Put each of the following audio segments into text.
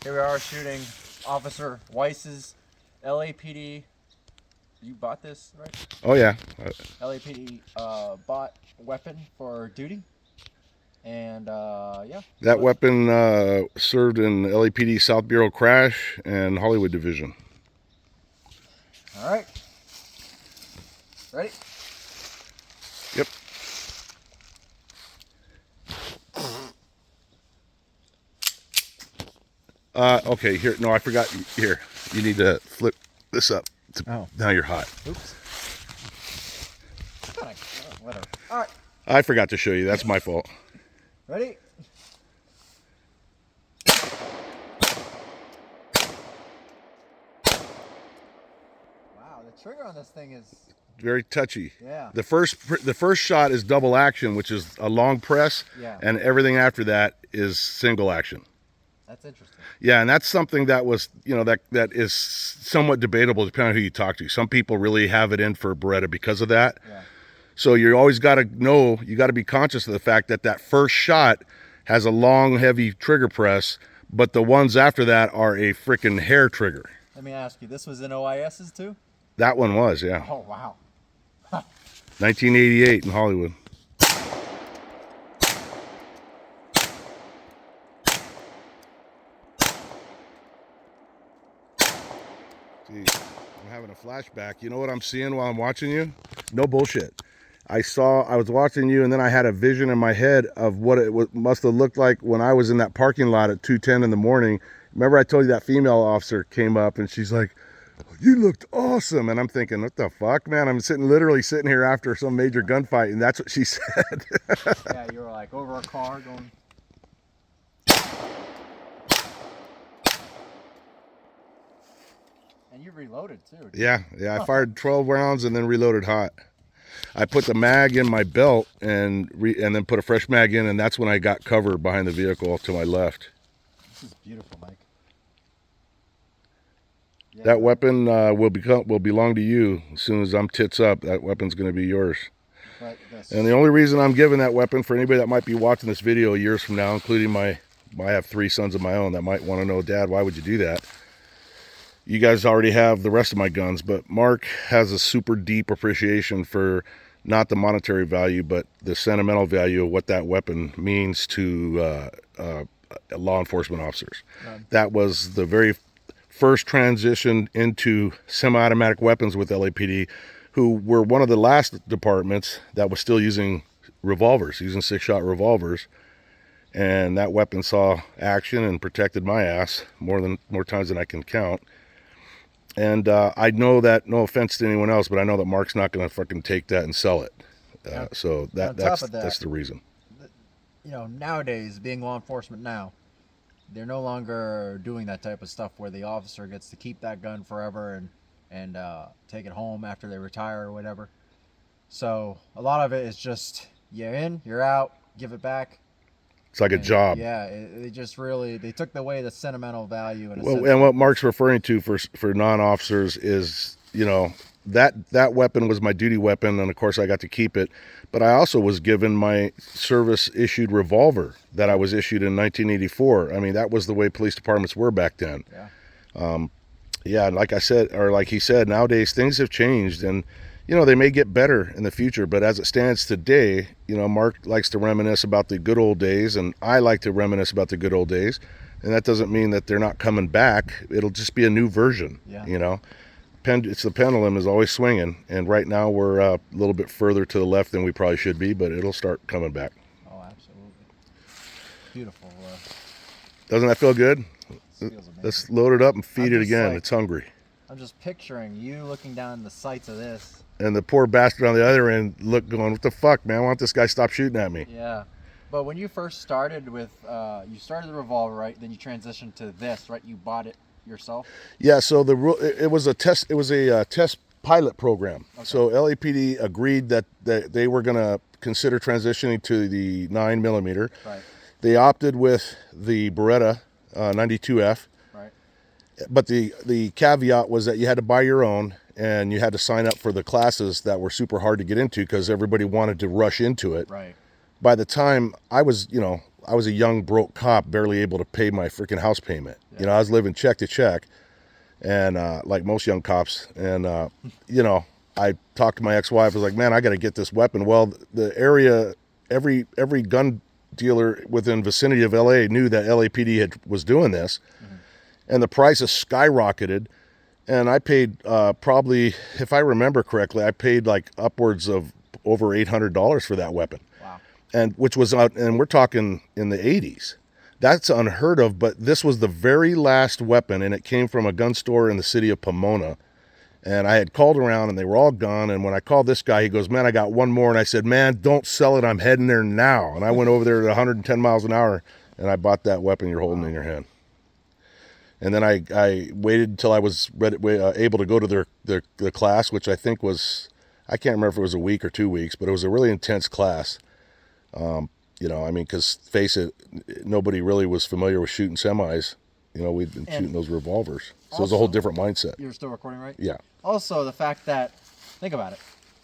Here we are shooting Officer Weiss's LAPD. You bought this, right? Oh yeah. LAPD bought weapon for duty, and yeah. That weapon served in LAPD South Bureau Crash and Hollywood Division. All right. Ready? Yep. Okay, here. No, I forgot. Here, you need to flip this up. Now you're hot. Oops. Whatever. All right. I forgot to show you. That's my fault. Ready? Wow, the trigger on this thing is very touchy. Yeah. The first shot is double action, which is a long press. Yeah. And everything after that is single action. That's interesting. Yeah, and that's something that was, that is somewhat debatable depending on who you talk to. Some people really have it in for Beretta because of that. Yeah. So you always got to know, you got to be conscious of the fact that that first shot has a long, heavy trigger press, but the ones after that are a freaking hair trigger. Let me ask you, this was in OIS's too? That one was, yeah. Oh, wow. 1988 in Hollywood. See, I'm having a flashback. You know what I'm seeing while I'm watching you? No bullshit. I was watching you, and then I had a vision in my head of what it must have looked like when I was in that parking lot at 2:10 in the morning. Remember I told you that female officer came up, and she's like, "You looked awesome." And I'm thinking, what the fuck, man? I'm literally sitting here after some major gunfight, and that's what she said. Yeah, you were like over a car going... And you reloaded too. Yeah, I fired 12 rounds and then reloaded hot. I put the mag in my belt and then put a fresh mag in, and that's when I got cover behind the vehicle to my left. This is beautiful, Mike. Yeah, that weapon will belong to you as soon as I'm tits up. That weapon's going to be yours. And the only reason I'm giving that weapon for anybody that might be watching this video years from now, including I have 3 sons of my own that might want to know, Dad, why would you do that? You guys already have the rest of my guns, but Mark has a super deep appreciation for not the monetary value, but the sentimental value of what that weapon means to law enforcement officers. That was the very first transition into semi-automatic weapons with LAPD, who were one of the last departments that was still using revolvers, using 6-shot revolvers. And that weapon saw action and protected my ass more times than I can count. And I know that, no offense to anyone else, but I know that Mark's not going to fucking take that and sell it. So that's the reason. You know, nowadays, being law enforcement now, they're no longer doing that type of stuff where the officer gets to keep that gun forever and take it home after they retire or whatever. So a lot of it is just, you're in, you're out, give it back. It's like a job. Yeah, they just really, they took away the sentimental value. And what Mark's referring to for non-officers is, that weapon was my duty weapon, and of course I got to keep it. But I also was given my service-issued revolver that I was issued in 1984. I mean, that was the way police departments were back then. Yeah. Yeah, like I said, or like he said, nowadays things have changed, and they may get better in the future, but as it stands today, Mark likes to reminisce about the good old days, and I like to reminisce about the good old days. And that doesn't mean that they're not coming back. It'll just be a new version. Yeah. It's the pendulum is always swinging, and right now we're a little bit further to the left than we probably should be, but it'll start coming back. Oh, absolutely. Beautiful. Doesn't that feel good? Feels Let's load it up and feed it again. It's hungry. I'm just picturing you looking down the sights of this. And the poor bastard on the other end going, what the fuck, man? Why don't this guy stop shooting at me? Yeah. But when you first started with, you started the revolver, right? Then you transitioned to this, right? You bought it yourself? Yeah, so it was a test. It was a test pilot program. Okay. So LAPD agreed that they were going to consider transitioning to the 9mm. Right. They opted with the Beretta 92F. Right. But the caveat was that you had to buy your own, and you had to sign up for the classes that were super hard to get into because everybody wanted to rush into it. Right. By the time I was, I was a young broke cop, barely able to pay my freaking house payment. Yeah. You know, I was living check to check, and like most young cops. And you know, I talked to my ex-wife. I was like, man, I got to get this weapon. Well, the area, every gun dealer within vicinity of LA knew that LAPD was doing this, and the prices skyrocketed. And I paid probably, if I remember correctly, I paid like upwards of over $800 for that weapon. Wow. And which was and we're talking in the 80s. That's unheard of. But this was the very last weapon, and it came from a gun store in the city of Pomona. And I had called around, and they were all gone. And when I called this guy, he goes, man, I got one more. And I said, man, don't sell it. I'm heading there now. And I went over there at 110 miles an hour, and I bought that weapon you're holding in your hand. And then I waited until I was able to go to the class, which I think was, I can't remember if it was a week or 2 weeks, but it was a really intense class. You know, I mean, because face it, nobody really was familiar with shooting semis. You know, we'd been shooting those revolvers. So it was a whole different mindset. You're still recording, right? Yeah. Also, the fact that, think about it,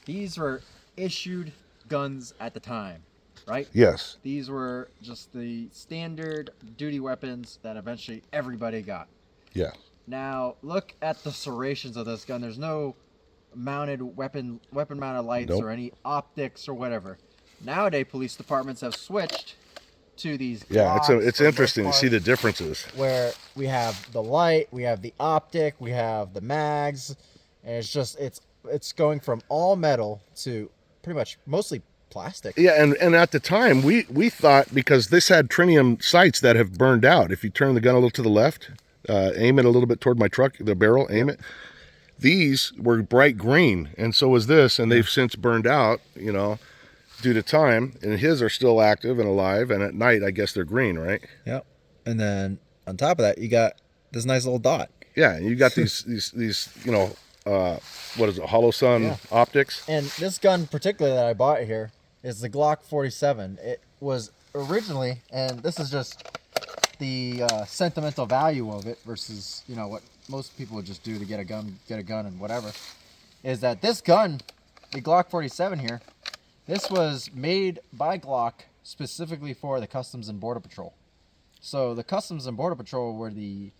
these were issued guns at the time, right? Yes. These were just the standard duty weapons that eventually everybody got. Yeah. Now, look at the serrations of this gun. There's no mounted weapon mounted lights or any optics or whatever. Nowadays, police departments have switched to these. Yeah, it's interesting to see the differences. Where we have the light, we have the optic, we have the mags, and it's just it's going from all metal to pretty much mostly plastic. Yeah, and at the time we thought, because this had tritium sights that have burned out. If you turn the gun a little to the left, aim it a little bit toward my truck, the barrel, aim it. These were bright green, and so was this, and they've since burned out, you know, due to time. And his are still active and alive, and at night I guess they're green, right? Yep. And then on top of that, you got this nice little dot. Yeah, and you got these you know, what is it, hollow sun optics. And this gun particularly that I bought here is the Glock 47. It was originally, and this is just the sentimental value of it versus, you know, what most people would just do to get a gun and whatever, is that this gun, the Glock 47 here, this was made by Glock specifically for the Customs and Border Patrol. So the Customs and Border Patrol were the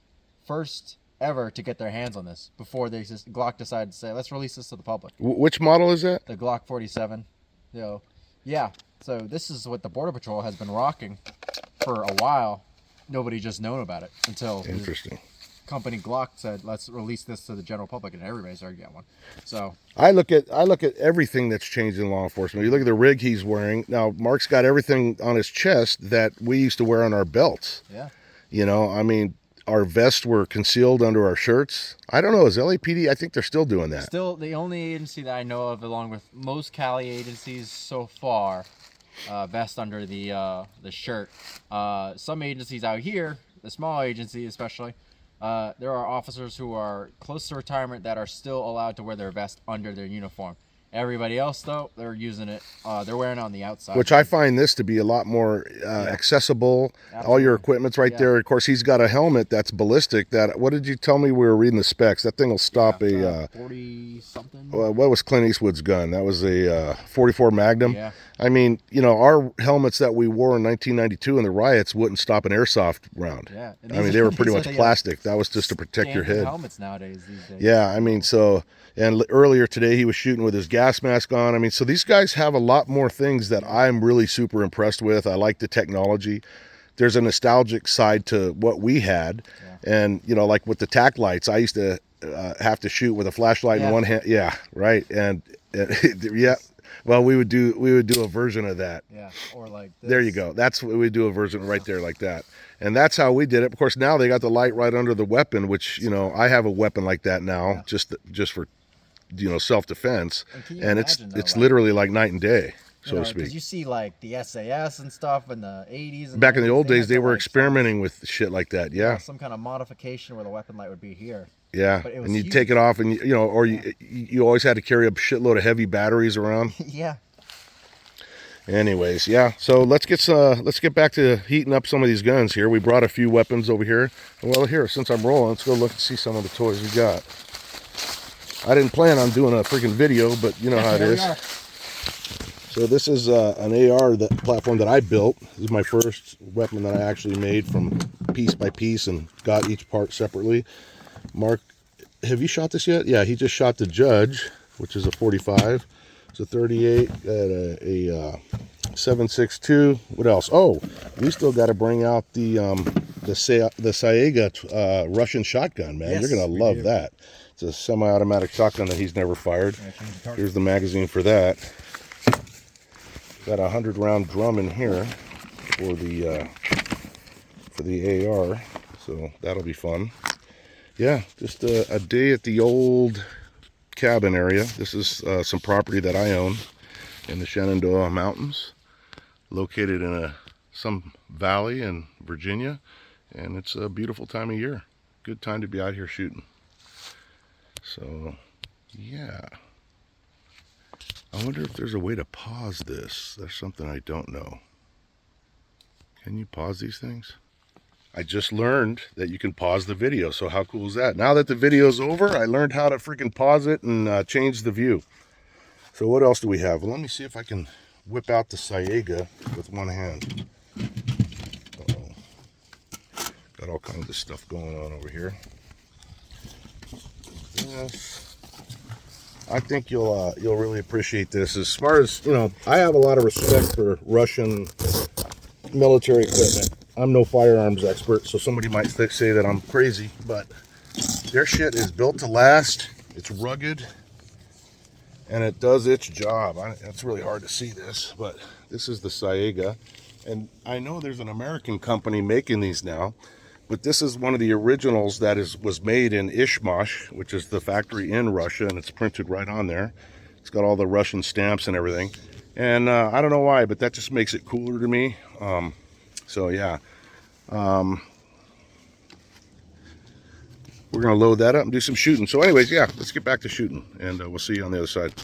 first ever to get their hands on this before Glock decided to say, let's release this to the public. Which model is that? The Glock 47. You know, yeah. So this is what the Border Patrol has been rocking for a while. Nobody just known about it until interesting. Company Glock said, let's release this to the general public, and everybody started getting one. So I look at everything that's changed in law enforcement. You look at the rig he's wearing now. Mark's got everything on his chest that we used to wear on our belts. Yeah. You know, I mean, our vests were concealed under our shirts. I don't know. Is LAPD? I think they're still doing that. Still, the only agency that I know of, along with most Cali agencies so far, vest under the shirt. Some agencies out here, the small agency especially. There are officers who are close to retirement that are still allowed to wear their vest under their uniform. Everybody else, though, they're using it. They're wearing it on the outside. Which I find this to be a lot more accessible. Absolutely. All your equipment's right there. Of course, he's got a helmet that's ballistic. That, what did you tell me we were reading the specs? That thing will stop a 40-something. What was Clint Eastwood's gun? That was a 44 Magnum. Yeah. I mean, you know, our helmets that we wore in 1992 in the riots wouldn't stop an airsoft round. Yeah. I mean, they were pretty much plastic. That was just to protect your head. Helmets nowadays these days. Yeah, I mean, so, and earlier today he was shooting with his gas mask on. I mean, so these guys have a lot more things that I'm really super impressed with. I like the technology. There's a nostalgic side to what we had. Yeah. And, you know, like with the tack lights, I used to have to shoot with a flashlight in one hand. Yeah, right. And yeah. Well, we would do a version of that. Yeah, or like this. There you go. That's what we do, a version right there like that. And that's how we did it. Of course, now they got the light right under the weapon, which, you know, I have a weapon like that now, just for, you know, self-defense. And it's literally like night and day, so to speak. Because you see like the SAS and stuff in the 80s. And back in the old days, they were experimenting with shit like that. Yeah. Some kind of modification where the weapon light would be here. Yeah, and you take it off, and you know, or you always had to carry a shitload of heavy batteries around. Yeah. Anyways, yeah. So let's get back to heating up some of these guns here. We brought a few weapons over here. Well, here, since I'm rolling, let's go look and see some of the toys we got. I didn't plan on doing a freaking video, but you know how it is. So this is an AR platform that I built. This is my first weapon that I actually made from piece by piece and got each part separately. Mark, have you shot this yet? Yeah, he just shot the Judge, which is a 45. It's a 38, a 7.62. What else? Oh, we still got to bring out the Saega Russian shotgun, man. Yes, you're gonna love that. It's a semi-automatic shotgun that he's never fired. Here's the magazine for that. Got a 100-round drum in here for the AR, so that'll be fun. Yeah, just a day at the old cabin area. This is some property that I own in the Shenandoah Mountains, located in some valley in Virginia, and it's a beautiful time of year. Good time to be out here shooting. So, yeah. I wonder if there's a way to pause this. That's something I don't know. Can you pause these things? I just learned that you can pause the video, so how cool is that? Now that the video's over, I learned how to freaking pause it and change the view. So what else do we have? Well, let me see if I can whip out the Saega with one hand. Uh-oh. Got all kinds of stuff going on over here. Yes. I think you'll really appreciate this. As far as, you know, I have a lot of respect for Russian military equipment. I'm no firearms expert, so somebody might say that I'm crazy, but their shit is built to last. It's rugged, and it does its job. It's really hard to see this, but this is the Saega, and I know there's an American company making these now, but this is one of the originals that was made in Ishmash, which is the factory in Russia, and it's printed right on there. It's got all the Russian stamps and everything, and I don't know why, but that just makes it cooler to me. So yeah, we're gonna load that up and do some shooting. So anyways, yeah, let's get back to shooting, and we'll see you on the other side.